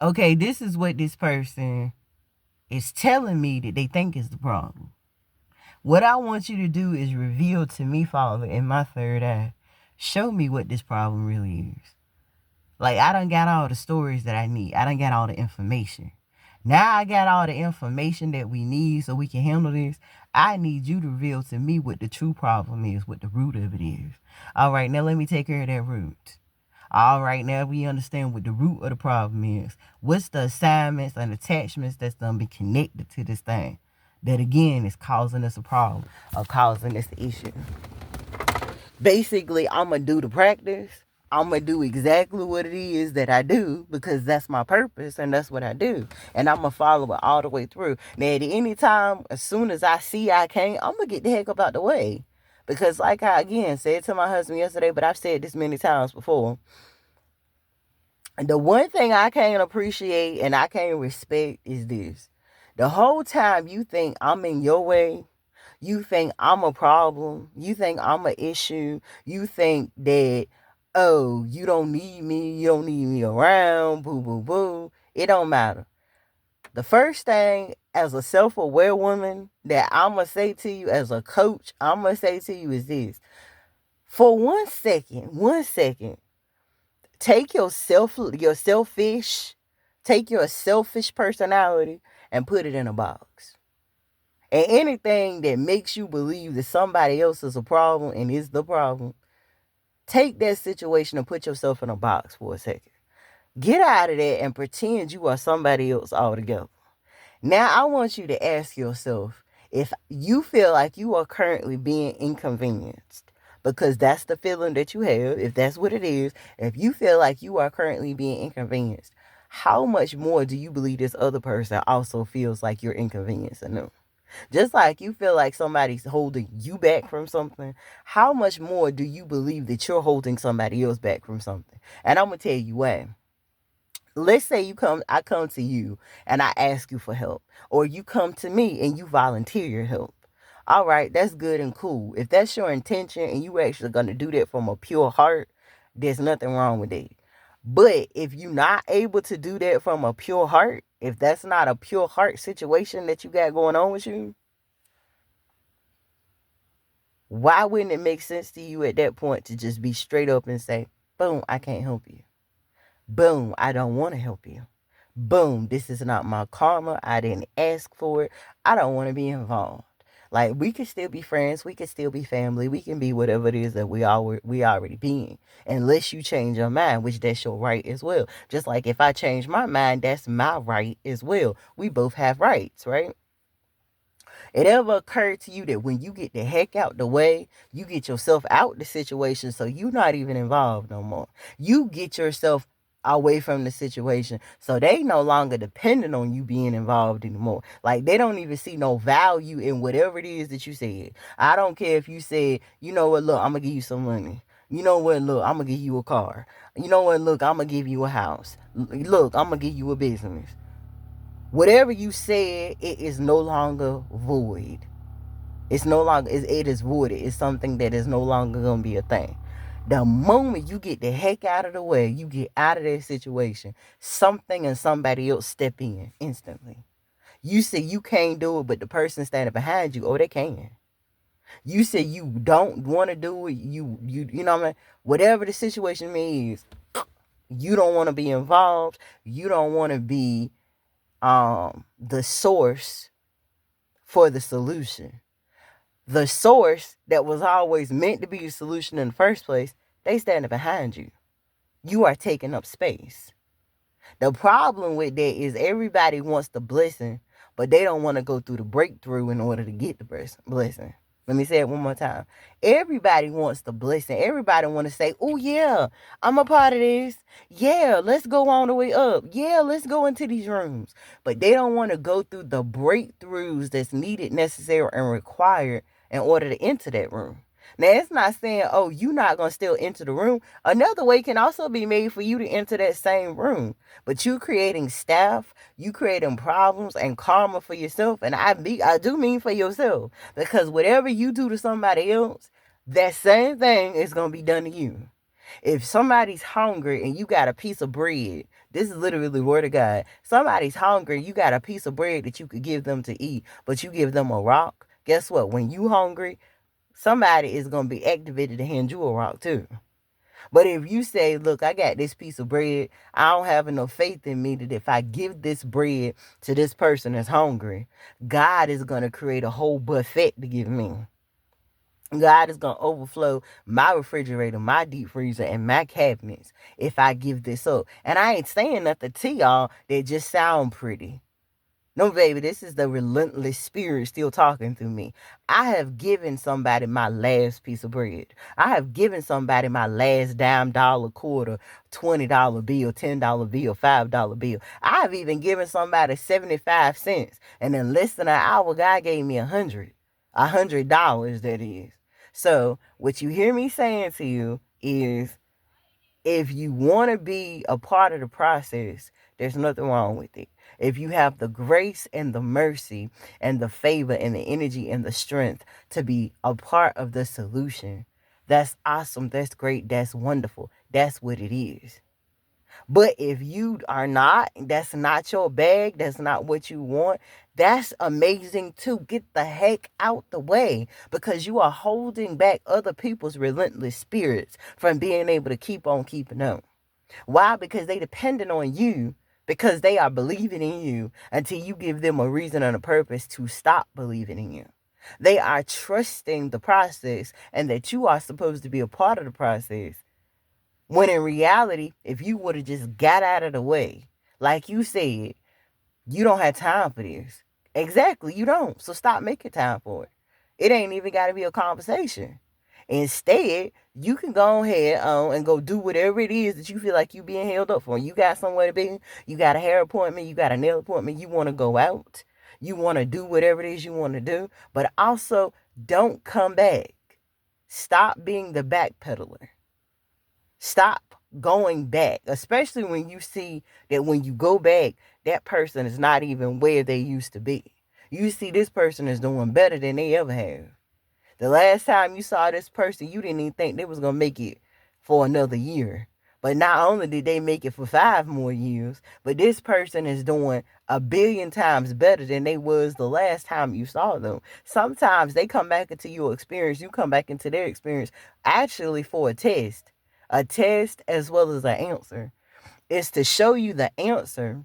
okay, this is what this person is telling me that they think is the problem. What I want you to do is reveal to me, Father, in my third eye. Show me what this problem really is. Like, I done got all the stories that I need. I done got all the information. Now I got all the information that we need so we can handle this. I need you to reveal to me what the true problem is, what the root of it is. All right, now let me take care of that root. All right, now we understand what the root of the problem is. What's the assignments and attachments that's going to be connected to this thing that, again, is causing us a problem or causing us the issue? Basically, I'm going to do the practice. I'm going to do exactly what it is that I do because that's my purpose and that's what I do. And I'm going to follow it all the way through. Now, at any time, as soon as I see I can't, I'm going to get the heck up out the way. Because like I, again, said to my husband yesterday, but I've said this many times before, the one thing I can't appreciate and I can't respect is this. The whole time you think I'm in your way, you think I'm a problem, you think I'm an issue, you think that, oh, you don't need me around, boo, boo, boo. It don't matter. The first thing as a self-aware woman that I'm going to say to you as a coach, I'm going to say to you is this. For 1 second, take your selfish personality and put it in a box. And anything that makes you believe that somebody else is a problem and is the problem, take that situation and put yourself in a box for a second. Get out of that and pretend you are somebody else altogether. Now I want you to ask yourself if you feel like you are currently being inconvenienced, because that's the feeling that you have. If that's what it is, if you feel like you are currently being inconvenienced, how much more do you believe this other person also feels like you're inconveniencing them? Just like you feel like somebody's holding you back from something, how much more do you believe that you're holding somebody else back from something? And I'm going to tell you why. Let's say I come to you and I ask you for help, or you come to me and you volunteer your help. All right, that's good and cool. If that's your intention and you actually going to do that from a pure heart, there's nothing wrong with it. But if you're not able to do that from a pure heart, if that's not a pure heart situation that you got going on with you, why wouldn't it make sense to you at that point to just be straight up and say, boom, I can't help you. Boom, I don't want to help you. Boom, this is not my karma. I didn't ask for it. I don't want to be involved. Like, we can still be friends. We can still be family. We can be whatever it is that we already being. Unless you change your mind, which that's your right as well. Just like if I change my mind, that's my right as well. We both have rights, right? It ever occurred to you that when you get the heck out the way, you get yourself out the situation so you're not even involved no more. You get yourself away from the situation so they no longer dependent on you being involved anymore. Like, they don't even see no value in whatever it is that you said. I don't care if you said, you know what, look, I'm gonna give you some money. You know what, look, I'm gonna give you a car. You know what, look, I'm gonna give you a house. Look, I'm gonna give you a business. Whatever you said, it is no longer void. It's no longer, it is voided. It's something that is no longer going to be a thing. The moment you get the heck out of the way, you get out of that situation, something and somebody else step in instantly. You say you can't do it, but the person standing behind you, oh, they can. You say you don't want to do it, you know what I mean? Whatever the situation is, you don't want to be involved. You don't want to be the source for the solution. The source that was always meant to be the solution in the first place, they standing behind you. You are taking up space. The problem with that is everybody wants the blessing, but they don't want to go through the breakthrough in order to get the blessing. Let me say it one more time. Everybody wants the blessing. Everybody want to say, oh, yeah, I'm a part of this. Yeah, let's go on the way up. Yeah, let's go into these rooms. But they don't want to go through the breakthroughs that's needed, necessary, and required in order to enter that room. Now, it's not saying, oh, you're not going to still enter the room. Another way can also be made for you to enter that same room. But you creating staff, you creating problems and karma for yourself. And I do mean for yourself. Because whatever you do to somebody else, that same thing is going to be done to you. If somebody's hungry and you got a piece of bread This is literally the word of God. Somebody's hungry. You got a piece of bread that you could give them to eat, but you give them a rock. Guess what? When you hungry, somebody is going to be activated to hand you a rock too. But if you say, look, I got this piece of bread, I don't have enough faith in me that if I give this bread to this person that's hungry, God is going to create a whole buffet to give me. God is going to overflow my refrigerator, my deep freezer, and my cabinets if I give this up. And I ain't saying nothing to y'all that just sound pretty. No, baby, this is the relentless spirit still talking through me. I have given somebody my last piece of bread. I have given somebody my last dime, dollar, quarter, $20 bill, $10 bill, $5 bill. I have even given somebody 75 cents. And in less than an hour, God gave me $100, that is. So what you hear me saying to you is, if you want to be a part of the process, there's nothing wrong with it. If you have the grace and the mercy and the favor and the energy and the strength to be a part of the solution, that's awesome. That's great. That's wonderful. That's what it is. But if you are not, that's not your bag, that's not what you want, that's amazing too. Get the heck out the way, because you are holding back other people's relentless spirits from being able to keep on keeping on. Why? Because they dependent on you, because they are believing in you until you give them a reason and a purpose to stop believing in you. They are trusting the process and that you are supposed to be a part of the process. When in reality, if you would have just got out of the way, like you said, you don't have time for this. Exactly, you don't. So stop making time for it. It ain't even got to be a conversation. Instead, you can go ahead and go do whatever it is that you feel like you being held up for. You got somewhere to be. You got a hair appointment. You got a nail appointment. You want to go out. You want to do whatever it is you want to do. But also, don't come back. Stop being the backpedaler. Stop going back, especially when you see that when you go back, that person is not even where they used to be. You see this person is doing better than they ever have. The last time you saw this person, you didn't even think they was going to make it for another year. But not only did they make it for 5 more years, but this person is doing 1,000,000,000 times better than they was the last time you saw them. Sometimes they come back into your experience, you come back into their experience, actually for a test as well as an answer. It's to show you the answer,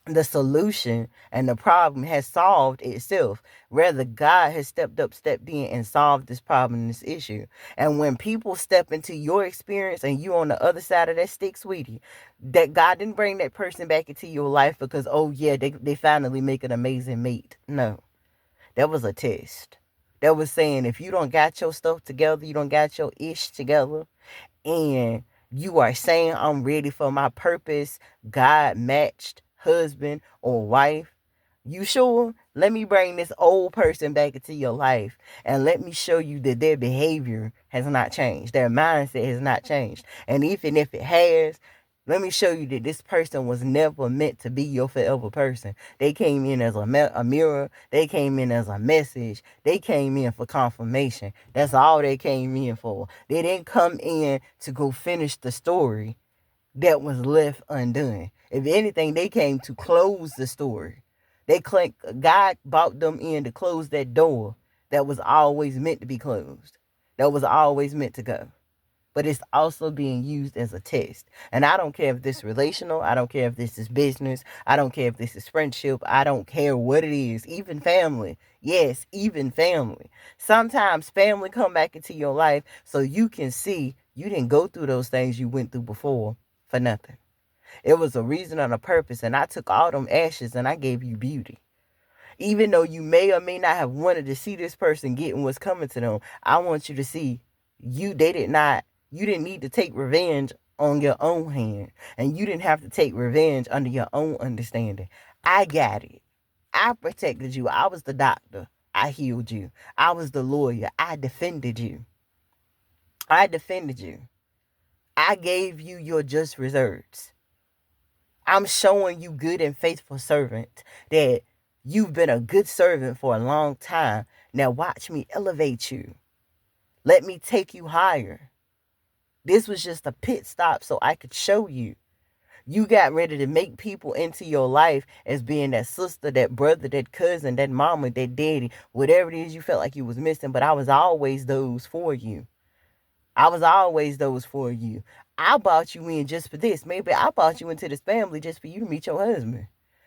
the solution, and the problem has solved itself. Rather, God has stepped up, stepped in, and solved this problem, this issue. And when people step into your experience and you on the other side of that stick, sweetie, that God didn't bring that person back into your life because, oh yeah, they finally make an amazing mate. No, that was a test. That was saying, if you don't got your stuff together, you don't got your ish together, and you are saying, I'm ready for my purpose, God matched husband or wife, you sure? Let me bring this old person back into your life and let me show you that their behavior has not changed. Their mindset has not changed. And even if it has, let me show you that this person was never meant to be your forever person. They came in as a mirror. They came in as a message. They came in for confirmation. That's all they came in for. They didn't come in to go finish the story that was left undone. If anything, they came to close the story. God brought them in to close that door that was always meant to be closed. That was always meant to go. But it's also being used as a test. And I don't care if this is relational. I don't care if this is business. I don't care if this is friendship. I don't care what it is. Even family. Yes, even family. Sometimes family come back into your life so you can see you didn't go through those things you went through before for nothing. It was a reason and a purpose. And I took all them ashes and I gave you beauty. Even though you may or may not have wanted to see this person getting what's coming to them, I want you to see you didn't need to take revenge on your own hand. And you didn't have to take revenge under your own understanding. I got it. I protected you. I was the doctor. I healed you. I was the lawyer. I defended you. I defended you. I gave you your just reserves. I'm showing you, good and faithful servant, that you've been a good servant for a long time. Now watch me elevate you. Let me take you higher. This was just a pit stop so I could show you You got ready to make people into your life as being that sister, that brother, that cousin, that mama, that daddy, whatever it is you felt like you was missing. But I was always those for you. I was always those for you. I brought you in just for this. Maybe I brought you into this family just for you to meet your husband.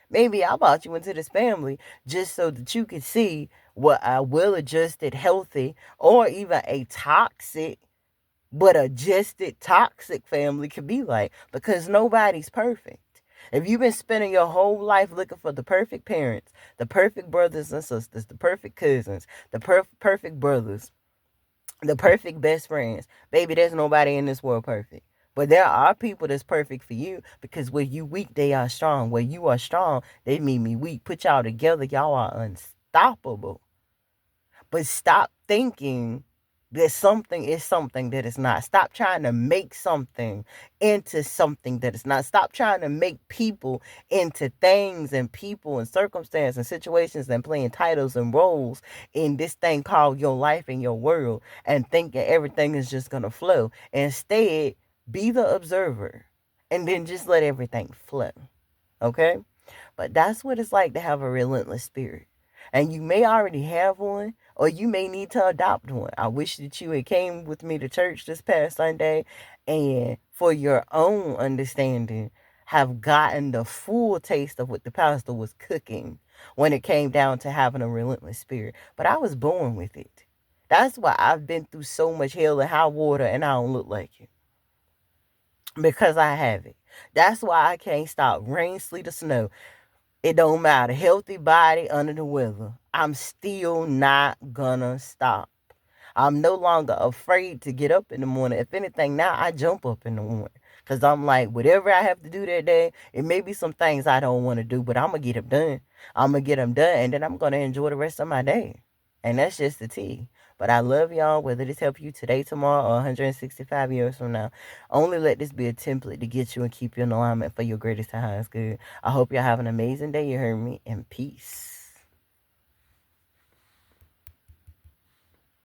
Maybe I brought you into this family just so that you could see what a well adjusted, healthy, or even a toxic but adjusted toxic family could be like, because nobody's perfect. If you've been spending your whole life looking for the perfect parents, the perfect brothers and sisters, the perfect cousins, the perfect brothers, the perfect best friends, baby, there's nobody in this world perfect. But there are people that's perfect for you, because where you weak, they are strong. Where you are strong, they mean me weak. Put y'all together, y'all are unstoppable. But stop thinking that something is something that is not. Stop trying to make something into something that is not. Stop trying to make people into things and people and circumstances and situations and playing titles and roles in this thing called your life and your world, and thinking everything is just going to flow. Instead, be the observer and then just let everything flow. Okay? But that's what it's like to have a relentless spirit. And you may already have one, or you may need to adopt one. I wish that you had came with me to church this past Sunday, and for your own understanding, have gotten the full taste of what the pastor was cooking when it came down to having a relentless spirit. But I was born with it. That's why I've been through so much hell and high water, and I don't look like it, because I have it. That's why I can't stop. Rain, sleet, or snow. It don't matter. Healthy body under the weather. I'm still not gonna stop. I'm no longer afraid to get up in the morning. If anything, now I jump up in the morning. Because I'm like, whatever I have to do that day, it may be some things I don't want to do, but I'm going to get them done. I'm going to get them done, and then I'm going to enjoy the rest of my day. And that's just the tea. But I love y'all, whether this help you today, tomorrow, or 165 years from now. Only let this be a template to get you and keep you in alignment for your greatest and highest good. I hope y'all have an amazing day. You heard me, and peace.